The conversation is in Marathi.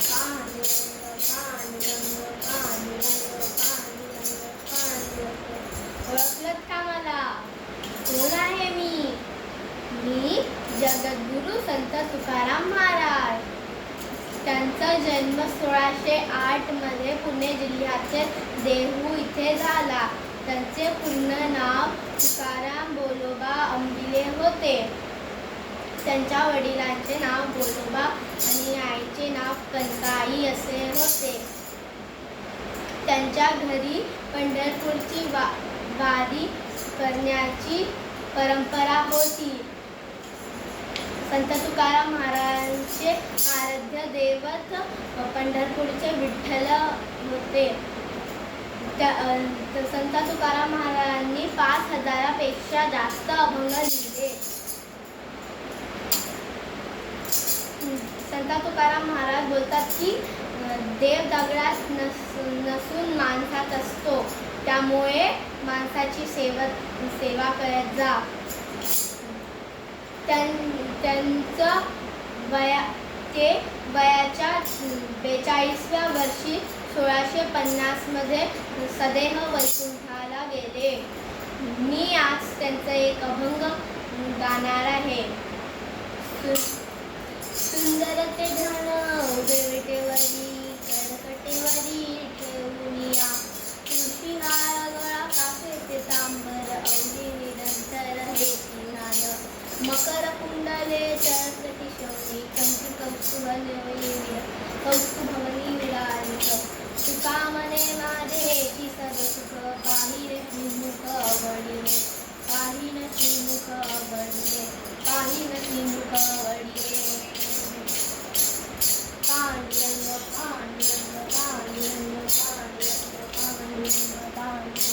पांडुरंग पांडुरंग पांडुरंग पांडुरंग पांडुरंग. ओळखलत का मला? कोण आहे मी जगद्गुरु संत तुकाराम महाराज. त्यांचा जन्म 1608 मध्ये पुणे जिल्ह्याचे देहू इथे झाला. त्यांचे पूर्ण नाव तुकाराम बोलोबा अंबिले होते. त्यांच्या वडिलांचे नाव बोलोबा आणि आईचे नाव कनकाई असे होते. त्यांच्या घरी पंढरपूरची वारी करण्याची परंपरा होती. संत तुकाराम महाराजांचे आराध्य दैवत पंढरपूरचे विठ्ठल होते. संत तुकाराम महाराजांनी 5000 पेक्षा जास्त अभंग लिहिले. संत तुकाराम महाराज बोलतात की देव दगडात नसून माणसात असतो, त्यामुळे माणसाची सेवा करत जा. त्यांचं वयाच्या 42व्या वर्षी 1650 मध्ये सदेह वैकुंठाला गेले. मी आज त्यांचा एक अभंग गाणार आहे. सुंदर ते धन उभे विटेवरी कडकटेवरी ठेवूनिया. तुळशी नाळ गळा कासे ते तांबर अवघी निरंतर हे नाल. मकर कुंडले सरस्वती शौनी कंठी कौस्तुभवनी विराजित. तुका मने माझे हेची सर्व सुख पाहिरे मुख आवडिले. पाहिन मुख आवडिले. पाहिन मुख आवडिले. पांडुरंग पांडुरंग पांडुरंग पांडुरंग पांडुरंग पांडुरंग.